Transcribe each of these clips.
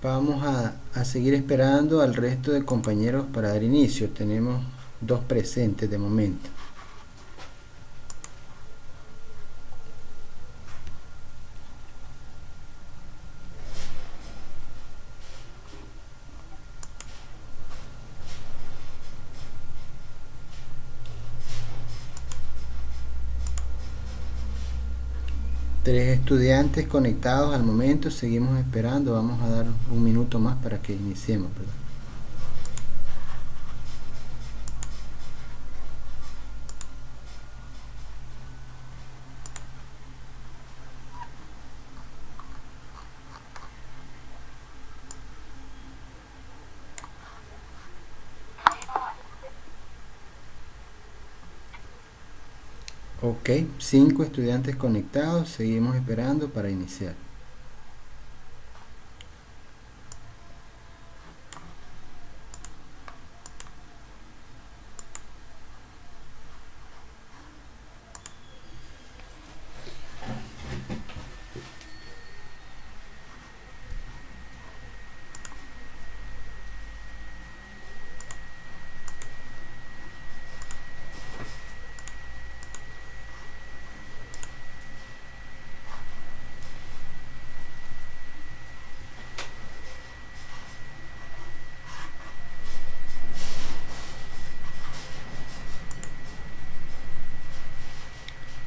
Vamos a seguir esperando al resto de compañeros para dar inicio. Tenemos 2 presentes de momento. Tres estudiantes conectados al momento, seguimos esperando, vamos a dar un minuto más para que iniciemos, ¿verdad? Ok, 5 estudiantes conectados, seguimos esperando para iniciar.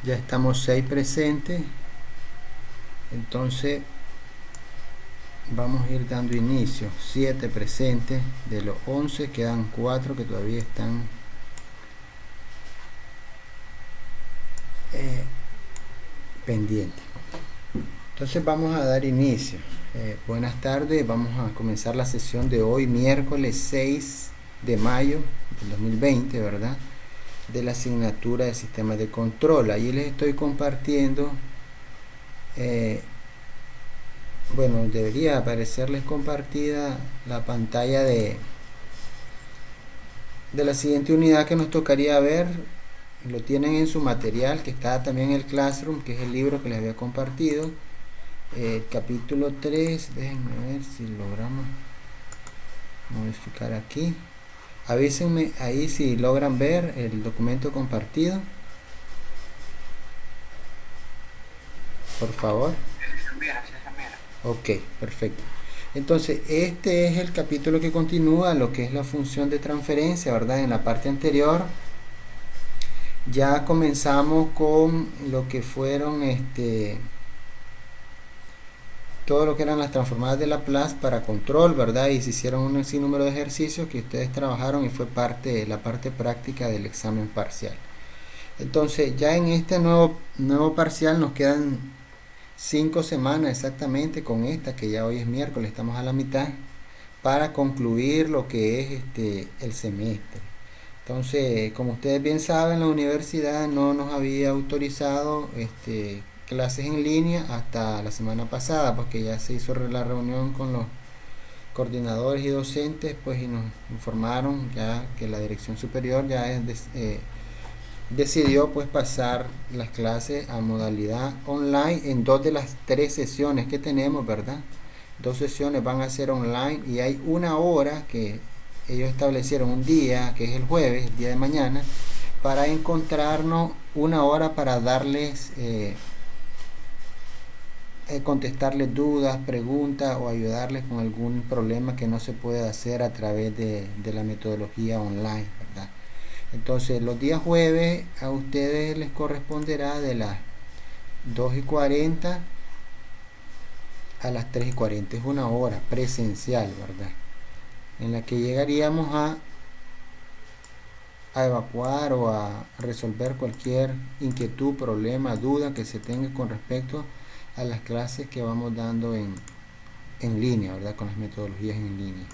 Ya estamos 6 presentes, entonces vamos a ir dando inicio. 7 presentes, de los 11 quedan 4 que todavía están pendientes. Entonces vamos a dar inicio. Buenas tardes, vamos a comenzar la sesión de hoy, miércoles 6 de mayo del 2020, ¿verdad? De la asignatura de sistemas de control. Ahí les estoy compartiendo, bueno, debería aparecerles compartida la pantalla de la siguiente unidad que nos tocaría ver. Lo tienen en su material, que está también en el Classroom, que es el libro que les había compartido. Capítulo 3, déjenme ver si logramos modificar aquí. Avísenme ahí si logran ver el documento compartido, por favor. Ok, perfecto. Entonces este es el capítulo que continúa lo que es la función de transferencia, ¿verdad? En la parte anterior ya comenzamos con lo que fueron todo lo que eran las transformadas de Laplace para control, ¿verdad? Y se hicieron un sinnúmero de ejercicios que ustedes trabajaron y fue parte de la parte práctica del examen parcial. Entonces ya en este nuevo parcial nos quedan 5 semanas exactamente con esta, que ya hoy es miércoles, estamos a la mitad, para concluir lo que es el semestre. Entonces, como ustedes bien saben, la universidad no nos había autorizado clases en línea hasta la semana pasada, porque ya se hizo la reunión con los coordinadores y docentes, pues, y nos informaron ya que la dirección superior ya decidió pues pasar las clases a modalidad online en 2 de las 3 sesiones que tenemos, ¿verdad? 2 sesiones van a ser online y hay una hora que ellos establecieron, un día que es el jueves, el día de mañana, para encontrarnos una hora para darles contestarles dudas, preguntas o ayudarles con algún problema que no se puede hacer a través de la metodología online, ¿verdad? Entonces los días jueves a ustedes les corresponderá de las 2:40 a las 3:40, es una hora presencial, ¿verdad? En la que llegaríamos a evacuar o a resolver cualquier inquietud, problema, duda que se tenga con respecto a las clases que vamos dando en línea, ¿verdad? Con las metodologías en línea.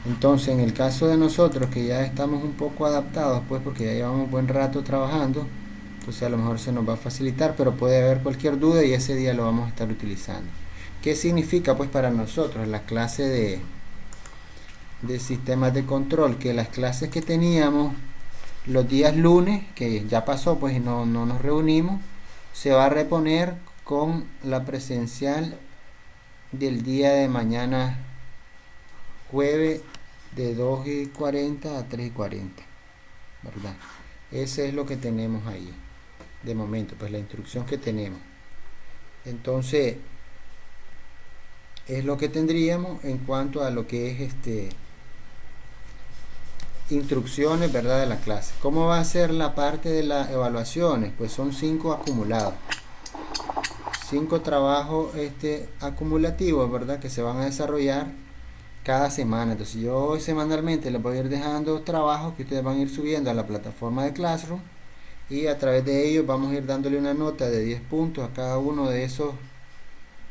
Entonces, en el caso de nosotros que ya estamos un poco adaptados, pues porque ya llevamos buen rato trabajando, entonces a lo mejor se nos va a facilitar, pero puede haber cualquier duda y ese día lo vamos a estar utilizando. ¿Qué significa pues para nosotros la clase de sistemas de control? Que las clases que teníamos los días lunes, que ya pasó pues y no nos reunimos, se va a reponer con la presencial del día de mañana jueves de 2:40 a 3:40, ¿verdad? Ese es lo que tenemos ahí de momento, pues la instrucción que tenemos. Entonces es lo que tendríamos en cuanto a lo que es instrucciones, ¿verdad?, de la clase. ¿Cómo va a ser la parte de las evaluaciones? Pues son 5 acumulados, 5 trabajos acumulativos, ¿verdad?, que se van a desarrollar cada semana. Entonces yo semanalmente les voy a ir dejando trabajos que ustedes van a ir subiendo a la plataforma de Classroom, y a través de ellos vamos a ir dándole una nota de 10 puntos a cada uno de esos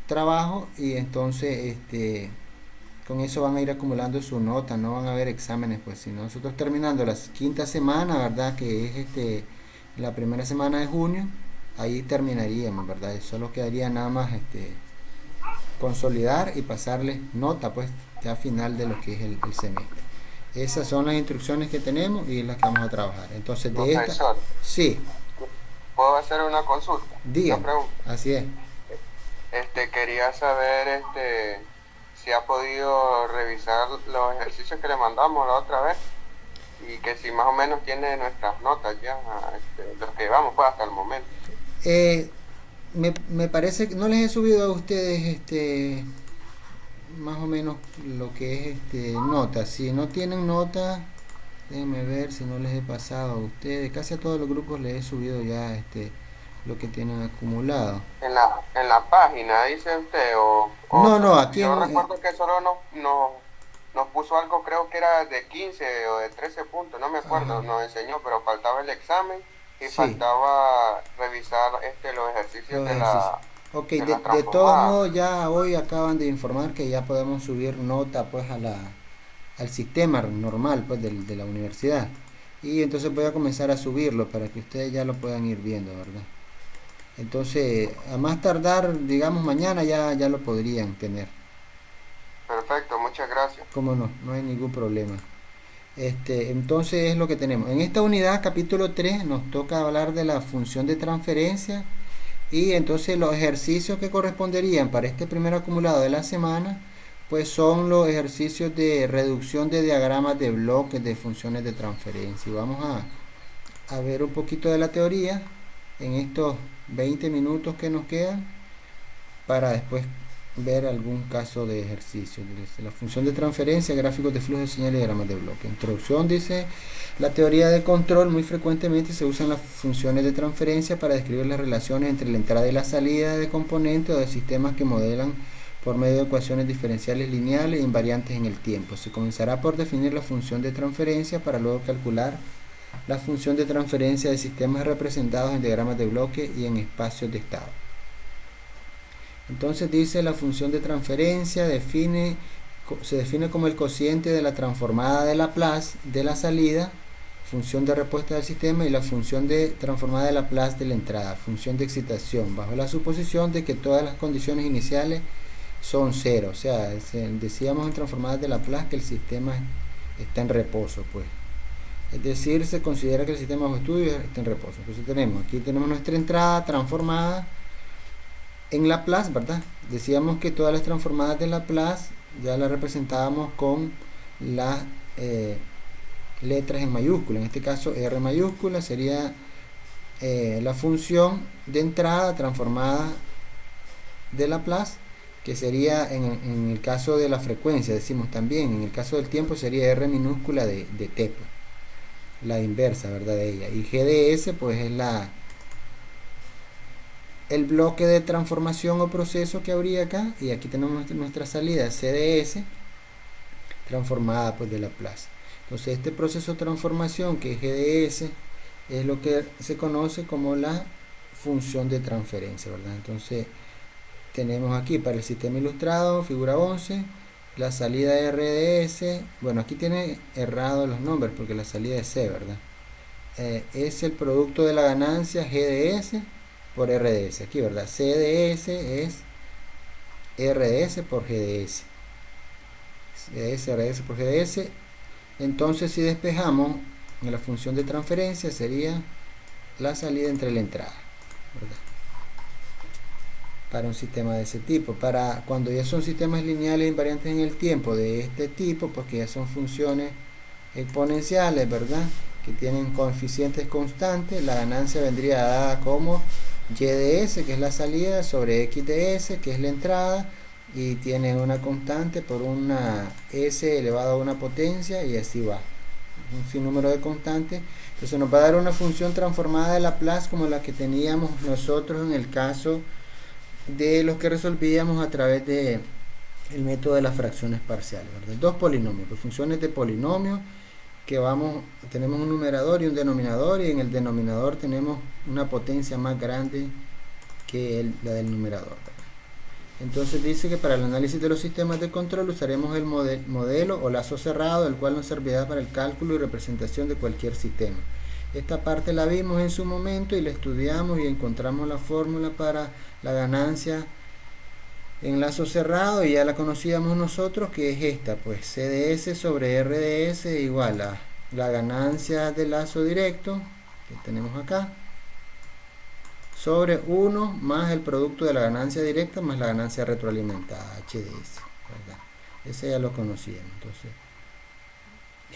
trabajos, y entonces con eso van a ir acumulando su nota. No van a haber exámenes, pues si nosotros terminando la quinta semana, ¿verdad?, que es la primera semana de junio, ahí terminaríamos, ¿verdad? Solo quedaría nada más consolidar y pasarles nota, pues ya a final de lo que es el semestre. Esas son las instrucciones que tenemos y las que vamos a trabajar. Entonces de esta, Profesor, sí, ¿puedo hacer una consulta? Una dígame, pregunta. así es. Quería saber si ha podido revisar los ejercicios que le mandamos la otra vez y que si más o menos tiene nuestras notas ya, los que vamos pues hasta el momento. Eh, me parece que no les he subido a ustedes más o menos lo que es notas. Si no tienen notas, déjenme ver si no les he pasado a ustedes. Casi a todos los grupos les he subido ya lo que tienen acumulado. En la página, dice usted, No, no, aquí yo recuerdo que solo nos puso algo, creo que era de 15 o de 13 puntos, no me acuerdo, ajá, nos enseñó, pero faltaba el examen y sí, faltaba revisar los ejercicios los ejercicios. Ok, de las de todos transformadas. modos ya hoy acaban de informar que ya podemos subir nota pues al sistema normal pues de la universidad, y entonces voy a comenzar a subirlo para que ustedes ya lo puedan ir viendo, ¿verdad? Entonces a más tardar, digamos mañana, ya lo podrían tener. Perfecto, muchas gracias. Como no, no hay ningún problema. Entonces es lo que tenemos. En esta unidad, capítulo 3, nos toca hablar de la función de transferencia, y entonces los ejercicios que corresponderían para este primer acumulado de la semana, pues son los ejercicios de reducción de diagramas de bloques de funciones de transferencia. Y vamos a ver un poquito de la teoría en estos 20 minutos que nos quedan, para después ver algún caso de ejercicio. La función de transferencia, gráficos de flujo de señales y diagramas de bloque. Introducción. Dice: la teoría de control muy frecuentemente se usan las funciones de transferencia para describir las relaciones entre la entrada y la salida de componentes o de sistemas que modelan por medio de ecuaciones diferenciales lineales e invariantes en el tiempo. Se comenzará por definir la función de transferencia para luego calcular la función de transferencia de sistemas representados en diagramas de bloque y en espacios de estado. Entonces dice: la función de transferencia se define como el cociente de la transformada de Laplace de la salida, función de respuesta del sistema, y la función de transformada de Laplace de la entrada, función de excitación, bajo la suposición de que todas las condiciones iniciales son cero. O sea, decíamos en transformadas de Laplace que el sistema está en reposo, pues. Es decir, se considera que el sistema bajo estudio está en reposo. Entonces aquí tenemos nuestra entrada transformada en Laplace, ¿verdad? Decíamos que todas las transformadas de Laplace ya las representábamos con las letras en mayúscula. En este caso R mayúscula sería la función de entrada transformada de Laplace, que sería en el caso de la frecuencia, decimos también, en el caso del tiempo sería R minúscula de t, pues, la inversa, ¿verdad?, de ella. Y GDS pues es el bloque de transformación o proceso que habría acá, y aquí tenemos nuestra salida CDS transformada pues de Laplace. Entonces este proceso de transformación, que es GDS, es lo que se conoce como la función de transferencia, ¿verdad? Entonces tenemos aquí para el sistema ilustrado, figura 11, la salida de RDS. Bueno, aquí tiene errado los nombres porque la salida es C, ¿verdad? Es el producto de la ganancia GDS por RDS, aquí, ¿verdad? CDS es RDS por GDS. CDS, RDS por GDS. Entonces, si despejamos la función de transferencia, sería la salida entre la entrada, ¿verdad? para un sistema de ese tipo. Para cuando ya son sistemas lineales invariantes en el tiempo de este tipo, pues que ya son funciones exponenciales, ¿verdad? Que tienen coeficientes constantes, la ganancia vendría dada como y de s, que es la salida, sobre x de s, que es la entrada, y tiene una constante por una s elevado a una potencia, y así va. Un sinnúmero de constantes. Entonces nos va a dar una función transformada de Laplace como la que teníamos nosotros en el caso de los que resolvíamos a través de el método de las fracciones parciales, ¿verdad? Dos polinomios, pues funciones de polinomio que tenemos un numerador y un denominador, y en el denominador tenemos una potencia más grande que la del numerador, ¿verdad? Entonces dice que para el análisis de los sistemas de control usaremos el modelo o lazo cerrado, el cual nos servirá para el cálculo y representación de cualquier sistema. Esta parte la vimos en su momento y la estudiamos y encontramos la fórmula para la ganancia en lazo cerrado, y ya la conocíamos nosotros, que es esta, pues CDS sobre RDS igual a la ganancia del lazo directo que tenemos acá sobre 1 más el producto de la ganancia directa más la ganancia retroalimentada, HDS, ¿verdad? Ese ya lo conocíamos. Entonces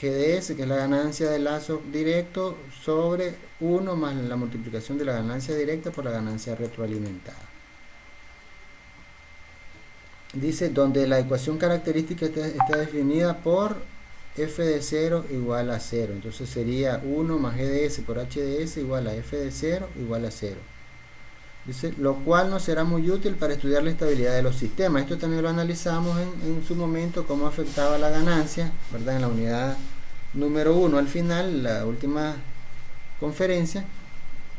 GDS, que es la ganancia del lazo directo, sobre 1 más la multiplicación de la ganancia directa por la ganancia retroalimentada. Dice, donde la ecuación característica está definida por f de 0 igual a 0. Entonces sería 1 más GDS por HDS igual a f de 0 igual a 0. Dice, lo cual nos será muy útil para estudiar la estabilidad de los sistemas. Esto también lo analizamos en su momento, cómo afectaba la ganancia, ¿verdad? En la unidad número 1 al final, la última conferencia,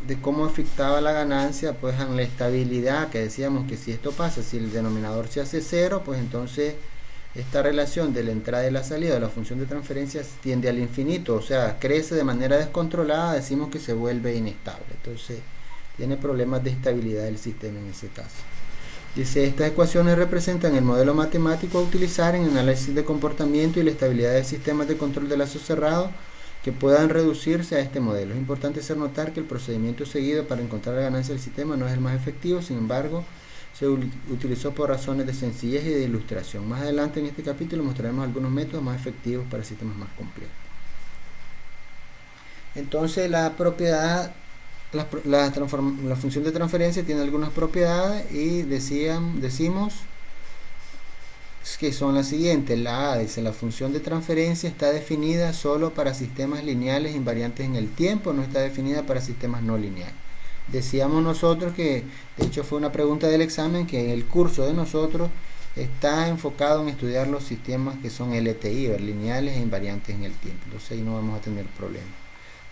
de cómo afectaba la ganancia pues en la estabilidad, que decíamos que si esto pasa, si el denominador se hace 0, pues entonces esta relación de la entrada y la salida de la función de transferencia tiende al infinito, o sea, crece de manera descontrolada, decimos que se vuelve inestable. Entonces tiene problemas de estabilidad del sistema en ese caso. Dice, estas ecuaciones representan el modelo matemático a utilizar en análisis de comportamiento y la estabilidad de sistemas de control de lazo cerrado que puedan reducirse a este modelo. Es importante hacer notar que el procedimiento seguido para encontrar la ganancia del sistema no es el más efectivo, sin embargo, se utilizó por razones de sencillez y de ilustración. Más adelante en este capítulo mostraremos algunos métodos más efectivos para sistemas más complejos. Entonces la propiedad, la función de transferencia tiene algunas propiedades y decimos que son las siguientes. La A dice, la función de transferencia está definida solo para sistemas lineales invariantes en el tiempo, no está definida para sistemas no lineales. Decíamos nosotros que, de hecho fue una pregunta del examen, que en el curso de nosotros está enfocado en estudiar los sistemas que son LTI, lineales e invariantes en el tiempo. Entonces ahí no vamos a tener problemas.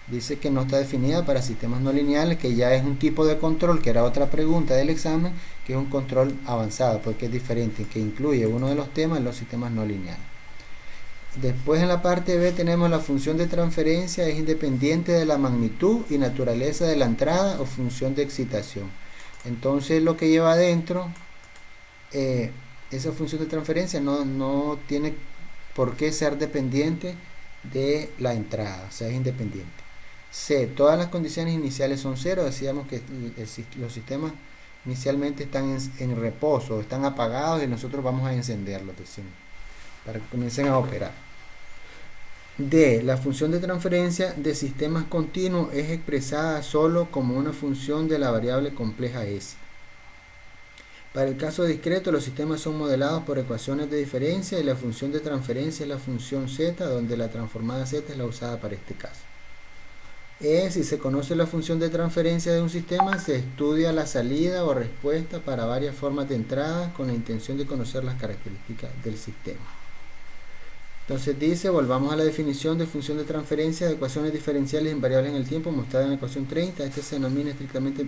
Dice que no está definida para sistemas no lineales, que ya es un tipo de control, que era otra pregunta del examen, que es un control avanzado, porque es diferente, que incluye uno de los temas en los sistemas no lineales. Después en la parte B tenemos la función de transferencia, es independiente de la magnitud y naturaleza de la entrada o función de excitación. Entonces lo que lleva adentro, esa función de transferencia no tiene por qué ser dependiente de la entrada, o sea, es independiente. C, todas las condiciones iniciales son 0, decíamos que los sistemas inicialmente están en reposo, están apagados y nosotros vamos a encenderlos, decimos, para que comiencen a operar. D, la función de transferencia de sistemas continuos es expresada solo como una función de la variable compleja S. Para el caso discreto, los sistemas son modelados por ecuaciones de diferencia y la función de transferencia es la función z, donde la transformada z es la usada para este caso. Si se conoce la función de transferencia de un sistema, se estudia la salida o respuesta para varias formas de entrada con la intención de conocer las características del sistema. Entonces dice, volvamos a la definición de función de transferencia de ecuaciones diferenciales invariables en el tiempo mostrada en la ecuación 30. Este se denomina estrictamente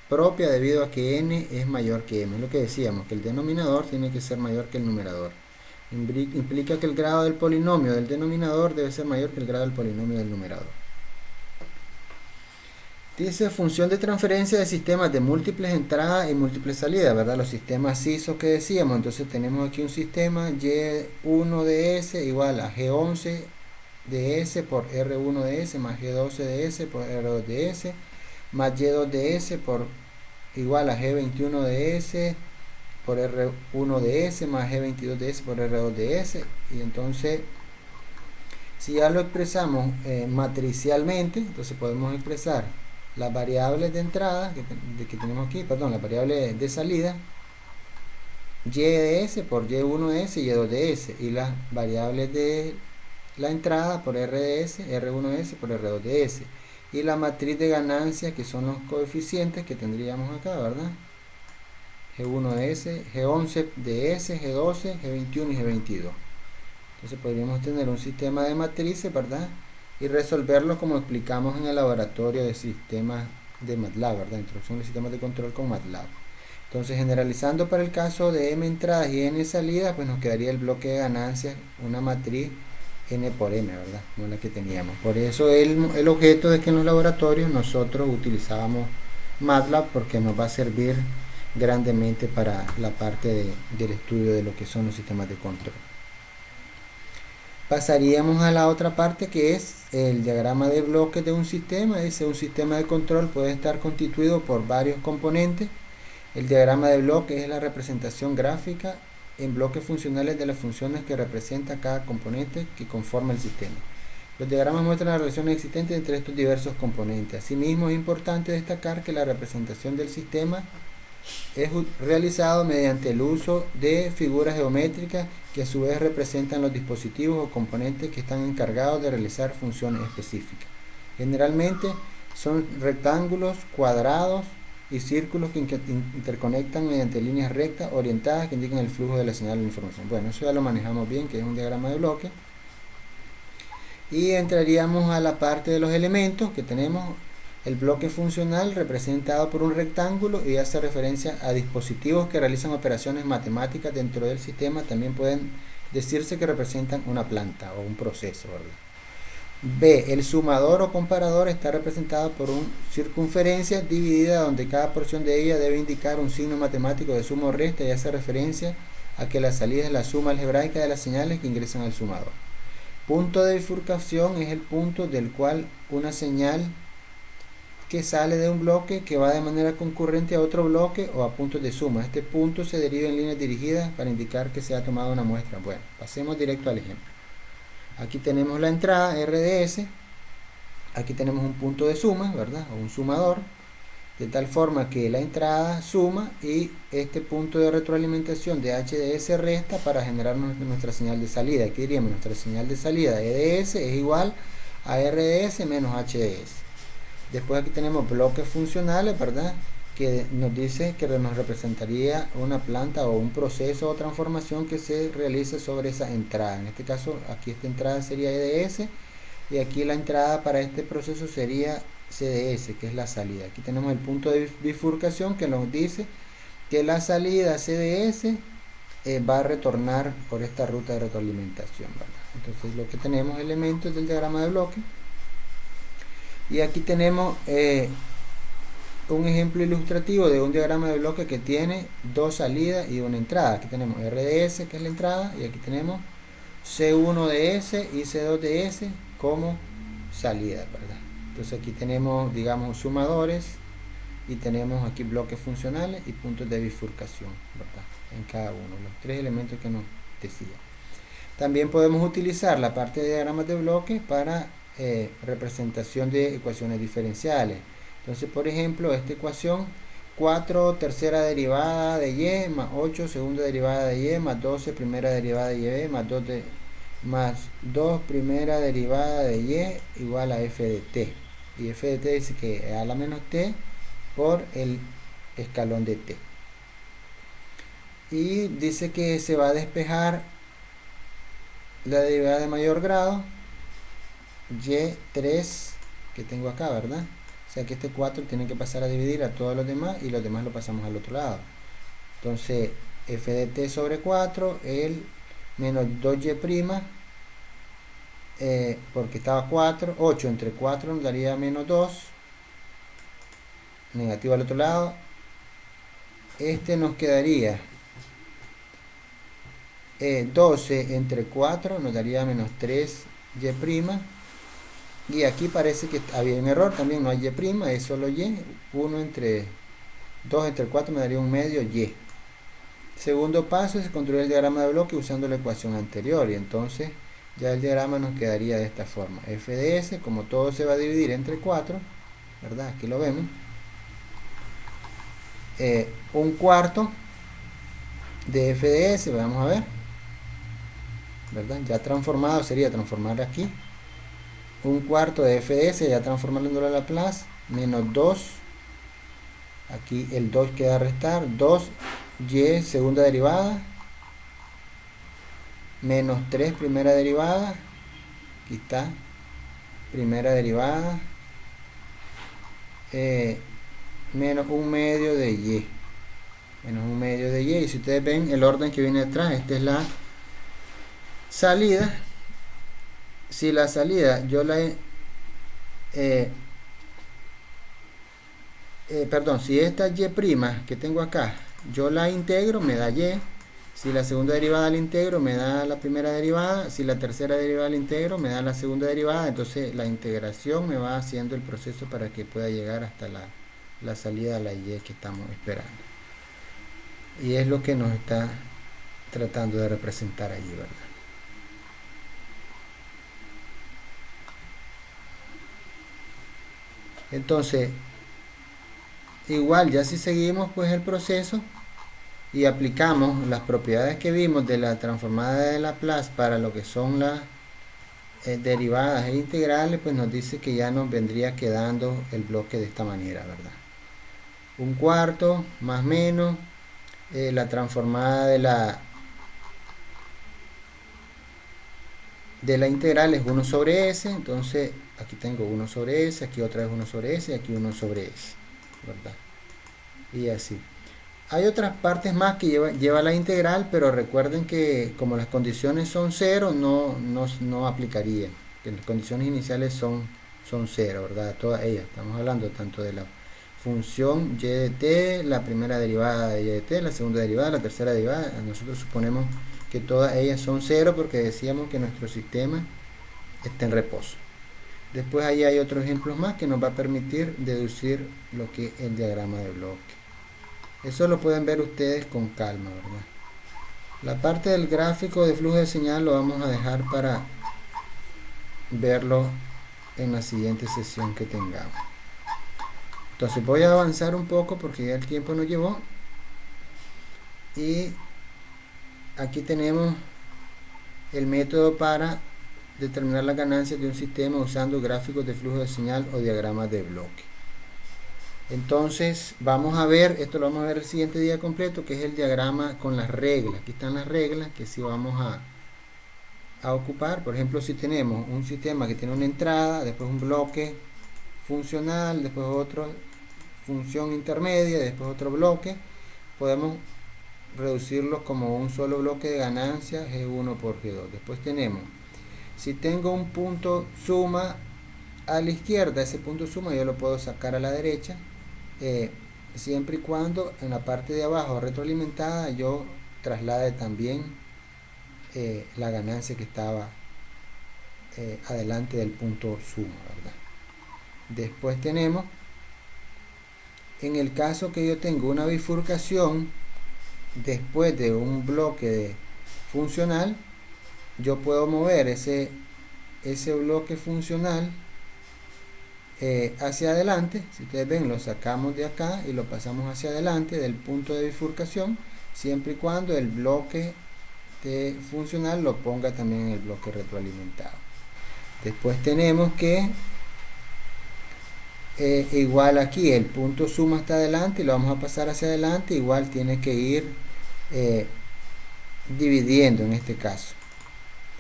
propia debido a que n es mayor que m. Es lo que decíamos, que el denominador tiene que ser mayor que el numerador. Implica que el grado del polinomio del denominador debe ser mayor que el grado del polinomio del numerador. Dice, función de transferencia de sistemas de múltiples entradas y múltiples salidas, ¿verdad? Los sistemas CISO que decíamos. Entonces tenemos aquí un sistema Y1 de S igual a G11 de S por R1 de S más G12 de S por R2 de S más Y2 de S por igual a G21 de S por R1 de S más G22 de S por R2 de S. Y entonces, si ya lo expresamos matricialmente, entonces podemos expresar las variables de entrada que tenemos aquí, perdón, las variables de salida, Y de S por Y1 de S y Y2 de S, y las variables de la entrada por R de S, R1 de S por R2 de S, y la matriz de ganancias, que son los coeficientes que tendríamos acá, ¿verdad? G1 de S, G11 de S, G12, G21 y G22. Entonces podríamos tener un sistema de matrices, ¿verdad? Y resolverlo como explicamos en el laboratorio de sistemas de MATLAB, ¿verdad? Introducción de sistemas de control con MATLAB. Entonces, generalizando para el caso de M entradas y N salidas, pues nos quedaría el bloque de ganancias, una matriz N por M, ¿verdad? Como la que teníamos. Por eso el objeto de que en los laboratorios nosotros utilizábamos MATLAB, porque nos va a servir grandemente para la parte del estudio de lo que son los sistemas de control. Pasaríamos a la otra parte, que es el diagrama de bloques de un sistema. Dice, un sistema de control puede estar constituido por varios componentes. El diagrama de bloques es la representación gráfica en bloques funcionales de las funciones que representa cada componente que conforma el sistema. Los diagramas muestran las relaciones existentes entre estos diversos componentes. Asimismo, es importante destacar que la representación del sistema es realizado mediante el uso de figuras geométricas que a su vez representan los dispositivos o componentes que están encargados de realizar funciones específicas. Generalmente son rectángulos, cuadrados y círculos que interconectan mediante líneas rectas orientadas que indican el flujo de la señal de información. Bueno, eso ya lo manejamos bien, que es un diagrama de bloques. Y entraríamos a la parte de los elementos, que tenemos el bloque funcional representado por un rectángulo y hace referencia a dispositivos que realizan operaciones matemáticas dentro del sistema. También pueden decirse que representan una planta o un proceso, ¿verdad? B. El sumador o comparador está representado por una circunferencia dividida donde cada porción de ella debe indicar un signo matemático de suma o resta y hace referencia a que la salida es la suma algebraica de las señales que ingresan al sumador. Punto de bifurcación es el punto del cual una señal que sale de un bloque que va de manera concurrente a otro bloque o a puntos de suma. Este punto se deriva en líneas dirigidas para indicar que se ha tomado una muestra. Bueno, pasemos directo al ejemplo. Aquí tenemos la entrada RDS, aquí tenemos un punto de suma, ¿verdad? O un sumador, de tal forma que la entrada suma y este punto de retroalimentación de HDS resta para generar nuestra señal de salida. Aquí diríamos nuestra señal de salida EDS es igual a RDS menos HDS. Después aquí tenemos bloques funcionales, ¿verdad? Que nos dice que nos representaría una planta o un proceso o transformación que se realiza sobre esa entrada. En este caso, aquí esta entrada sería EDS y aquí la entrada para este proceso sería CDS, que es la salida. Aquí tenemos el punto de bifurcación que nos dice que la salida CDS va a retornar por esta ruta de retroalimentación, ¿verdad? Entonces, lo que tenemos elementos del diagrama de bloque. Y aquí tenemos un ejemplo ilustrativo de un diagrama de bloque que tiene dos salidas y una entrada. Aquí tenemos RDS, que es la entrada, y aquí tenemos C1 de S y C2 de S como salida, ¿verdad? Entonces aquí tenemos, digamos, sumadores y tenemos aquí bloques funcionales y puntos de bifurcación, ¿verdad? En cada uno, los tres elementos que nos decía. También podemos utilizar la parte de diagramas de bloques para representación de ecuaciones diferenciales. Entonces, por ejemplo, esta ecuación 4 tercera derivada de y más 8 segunda derivada de y más 12 primera derivada de y más 2 primera derivada de y igual a f de t. Y f de t dice que es a la menos t por el escalón de t. Y dice que se va a despejar la derivada de mayor grado y3 que tengo acá, ¿verdad? O sea que este 4 tiene que pasar a dividir a todos los demás y los demás lo pasamos al otro lado. Entonces, f de t sobre 4, el menos 2y', porque estaba 4, 8 entre 4 nos daría menos 2, negativo al otro lado. Este nos quedaría 12 entre 4 nos daría menos 3y'. Y aquí parece que había un error, también no hay y', es solo y, 1 entre 2 entre 4 me daría un medio y. Segundo paso es construir el diagrama de bloque usando la ecuación anterior, y entonces ya el diagrama nos quedaría de esta forma. F de S, como todo se va a dividir entre 4, ¿verdad? Aquí lo vemos. Un cuarto de F de S, vamos a ver, ¿verdad? Ya transformado sería transformar aquí. Un cuarto de F de S, ya transformándolo a Laplace, menos 2. Aquí el 2 queda a restar. 2y segunda derivada. Menos 3 primera derivada. Aquí está. Primera derivada. Menos un medio de y. Menos un medio de y. Y si ustedes ven el orden que viene detrás, esta es la salida. Si la salida yo la perdón, si esta y' que tengo acá yo la integro, me da y. Si la segunda derivada la integro, me da la primera derivada. Si la tercera derivada la integro, me da la segunda derivada. Entonces la integración me va haciendo el proceso para que pueda llegar hasta la salida a la y que estamos esperando. Y es lo que nos está tratando de representar allí, ¿verdad? Entonces, igual ya si seguimos pues el proceso y aplicamos las propiedades que vimos de la transformada de Laplace para lo que son las derivadas e integrales, pues nos dice que ya nos vendría quedando el bloque de esta manera, ¿verdad? Un cuarto más menos la transformada de la integral es 1 sobre s. Entonces aquí tengo 1 sobre s, aquí otra vez 1 sobre s y aquí 1 sobre s, ¿verdad? Y así. Hay otras partes más que lleva la integral, pero recuerden que como las condiciones son 0, no aplicaría. Que las condiciones iniciales son 0, ¿verdad? Todas ellas. Estamos hablando tanto de la función y de t, la primera derivada de y de t, la segunda derivada, la tercera derivada. Nosotros suponemos que todas ellas son 0 porque decíamos que nuestro sistema está en reposo. Después ahí hay otros ejemplos más que nos va a permitir deducir lo que es el diagrama de bloque. Eso lo pueden ver ustedes con calma, ¿verdad? La parte del gráfico de flujo de señal lo vamos a dejar para verlo en la siguiente sesión que tengamos. Entonces voy a avanzar un poco porque ya el tiempo nos llevó. Y aquí tenemos el método para determinar las ganancias de un sistema usando gráficos de flujo de señal o diagramas de bloque. Entonces vamos a ver, esto lo vamos a ver el siguiente día completo, que es el diagrama con las reglas. Aquí están las reglas que sí vamos a ocupar. Por ejemplo, si tenemos un sistema que tiene una entrada, después un bloque funcional, después otro función intermedia, después otro bloque, podemos reducirlos como un solo bloque de ganancia G1 por G2. Después tenemos, si tengo un punto suma a la izquierda, ese punto suma yo lo puedo sacar a la derecha, siempre y cuando en la parte de abajo retroalimentada yo traslade también la ganancia que estaba adelante del punto suma, ¿verdad? Después tenemos, en el caso que yo tengo una bifurcación después de un bloque funcional, yo puedo mover ese bloque funcional hacia adelante. Si ustedes ven, lo sacamos de acá y lo pasamos hacia adelante del punto de bifurcación, siempre y cuando el bloque funcional lo ponga también en el bloque retroalimentado. Después tenemos que igual aquí el punto suma está adelante y lo vamos a pasar hacia adelante, igual tiene que ir dividiendo en este caso.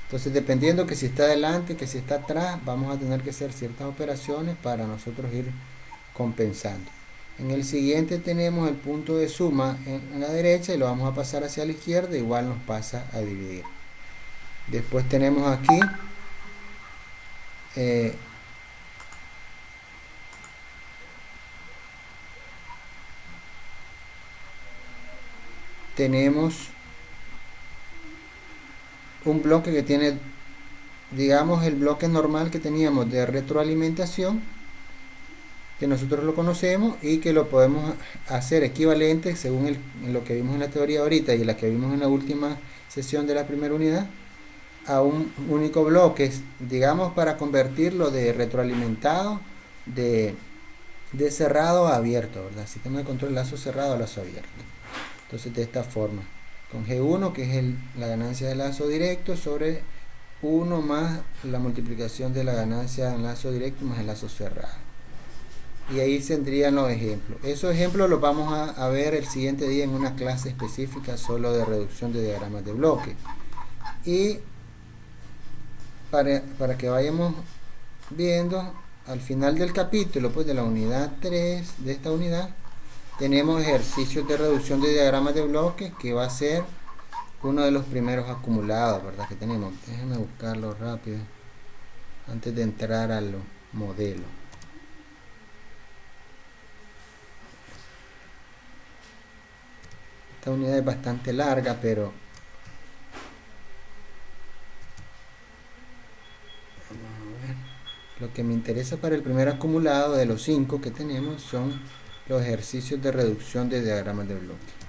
Entonces, dependiendo que si está adelante, que si está atrás, vamos a tener que hacer ciertas operaciones para nosotros ir compensando. En el siguiente tenemos el punto de suma en la derecha y lo vamos a pasar hacia la izquierda, igual nos pasa a dividir. Después tenemos aquí tenemos un bloque que tiene, digamos, el bloque normal que teníamos de retroalimentación, que nosotros lo conocemos y que lo podemos hacer equivalente según en lo que vimos en la teoría ahorita y la que vimos en la última sesión de la primera unidad a un único bloque, digamos, para convertirlo de retroalimentado de cerrado a abierto, ¿verdad? Sistema de control lazo cerrado a lazo abierto. Entonces de esta forma, con G1 que es la ganancia de lazo directo sobre 1 más la multiplicación de la ganancia en lazo directo más el lazo cerrado. Y ahí tendrían los ejemplos. Esos ejemplos los vamos a ver el siguiente día en una clase específica solo de reducción de diagramas de bloque. Y para que vayamos viendo al final del capítulo, pues de la unidad 3 de esta unidad, tenemos ejercicios de reducción de diagramas de bloque que va a ser uno de los primeros acumulados, ¿verdad? Que tenemos. Déjenme buscarlo rápido antes de entrar a los modelos. Esta unidad es bastante larga, pero vamos a ver. Lo que me interesa para el primer acumulado de los 5 que tenemos son los ejercicios de reducción de diagramas de bloque.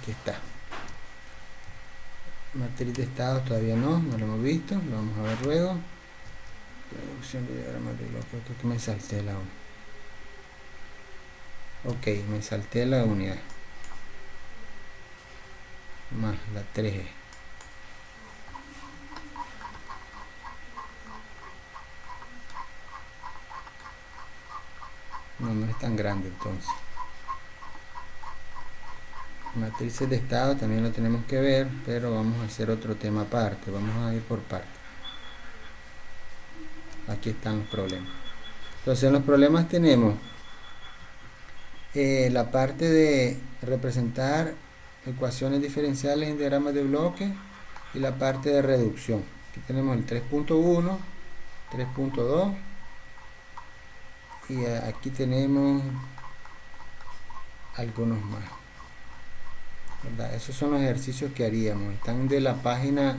Aquí está. Matriz de estados todavía no lo hemos visto, lo vamos a ver luego. Reducción de diagramas de bloque, creo que me salté la 1. Ok, me salté la unidad. Más la 3. No es tan grande entonces. Matrices de estado también lo tenemos que ver, pero vamos a hacer otro tema aparte, vamos a ir por partes. Aquí están los problemas. Entonces en los problemas tenemos la parte de representar ecuaciones diferenciales en diagramas de bloque y la parte de reducción. Aquí tenemos el 3.1, 3.2 y aquí tenemos algunos más, ¿verdad? Esos son los ejercicios que haríamos. Están de la página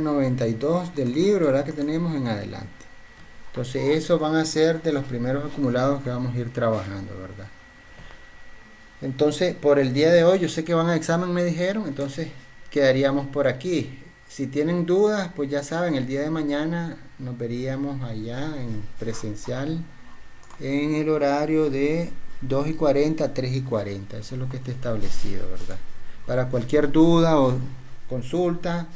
92 del libro, ¿verdad? Que tenemos en adelante. Entonces esos van a ser de los primeros acumulados que vamos a ir trabajando, ¿verdad? Entonces por el día de hoy, yo sé que van a examen, me dijeron, entonces quedaríamos por aquí. Si tienen dudas, pues ya saben, el día de mañana nos veríamos allá en presencial en el horario de 2:40 a 3:40. Eso es lo que está establecido, ¿verdad? Para cualquier duda o consulta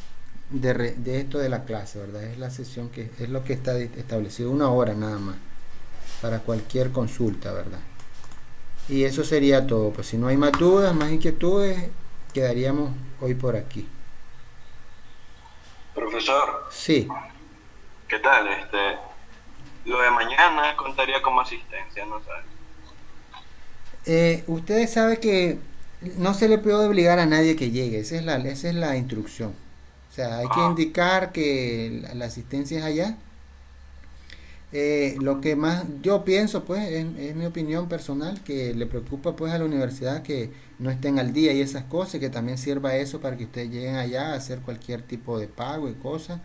de esto de la clase, ¿verdad? Es la sesión que es lo que está establecido, 1 hora nada más para cualquier consulta, ¿verdad? Y eso sería todo. Pues si no hay más dudas, más inquietudes, quedaríamos hoy por aquí. Profesor, Sí. ¿qué tal? Lo de mañana contaría como asistencia, ¿no sabe? Ustedes saben que no se le puede obligar a nadie que llegue, esa es la instrucción. O sea, hay que indicar que la asistencia es allá. Lo que más yo pienso, pues, es mi opinión personal, que le preocupa pues a la universidad que no estén al día y esas cosas, y que también sirva eso para que ustedes lleguen allá a hacer cualquier tipo de pago y cosas,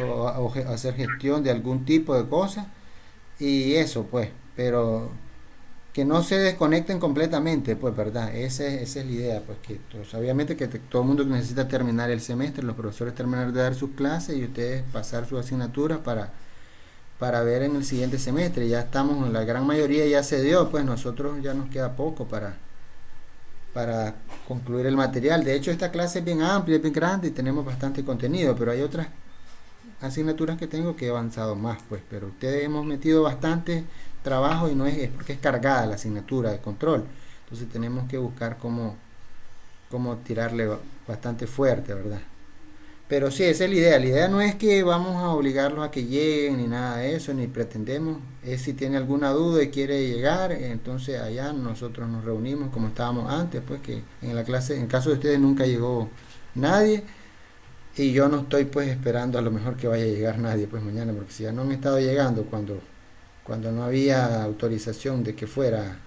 o hacer gestión de algún tipo de cosas, y eso pues, pero que no se desconecten completamente, pues, ¿verdad? Esa es la idea, pues, que pues, obviamente que todo el mundo necesita terminar el semestre, los profesores terminar de dar sus clases y ustedes pasar sus asignaturas para ver en el siguiente semestre. Ya estamos, la gran mayoría ya se dio, pues nosotros ya nos queda poco para concluir el material. De hecho, esta clase es bien amplia, es bien grande y tenemos bastante contenido, pero hay otras asignaturas que tengo que he avanzado más, pues, pero ustedes hemos metido bastante trabajo y no es porque es cargada la asignatura de control. Entonces tenemos que buscar cómo tirarle bastante fuerte, ¿verdad? Pero sí, esa es la idea. La idea no es que vamos a obligarlos a que lleguen ni nada de eso, ni pretendemos. Es si tiene alguna duda y quiere llegar, entonces allá nosotros nos reunimos como estábamos antes, pues que en la clase, en caso de ustedes nunca llegó nadie y yo no estoy pues esperando a lo mejor que vaya a llegar nadie pues mañana, porque si ya no han estado llegando cuando cuando no había autorización de que fuera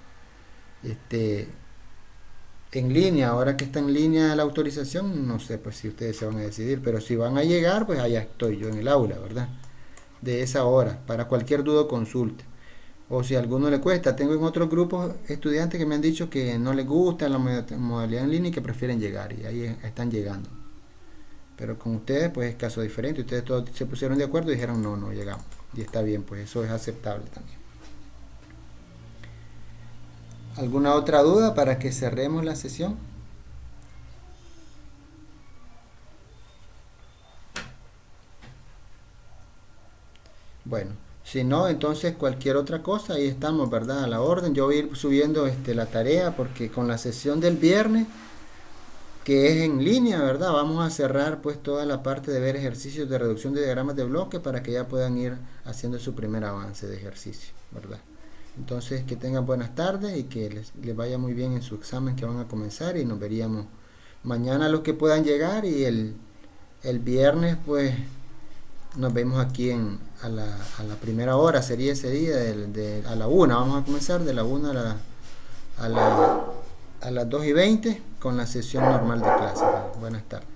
en línea. Ahora que está en línea la autorización, no sé pues si ustedes se van a decidir, pero si van a llegar, pues allá estoy yo en el aula, ¿verdad? De esa hora, para cualquier duda o consulta. O si a alguno le cuesta, tengo en otros grupos estudiantes que me han dicho que no les gusta la modalidad en línea y que prefieren llegar, y ahí están llegando. Pero con ustedes pues es caso diferente, ustedes todos se pusieron de acuerdo y dijeron no, no llegamos. Y está bien, pues eso es aceptable también. ¿Alguna otra duda para que cerremos la sesión? Bueno, si no, entonces cualquier otra cosa, ahí estamos, ¿verdad? A la orden. Yo voy a ir subiendo la tarea porque con la sesión del viernes, que es en línea, ¿verdad? Vamos a cerrar pues toda la parte de ver ejercicios de reducción de diagramas de bloque para que ya puedan ir haciendo su primer avance de ejercicio, ¿verdad? Entonces, que tengan buenas tardes y que les vaya muy bien en su examen que van a comenzar, y nos veríamos mañana los que puedan llegar, y el viernes pues nos vemos aquí a la primera hora, sería ese día, a la 1, vamos a comenzar de la 1 a las 2:20 con la sesión normal de clase. Buenas tardes.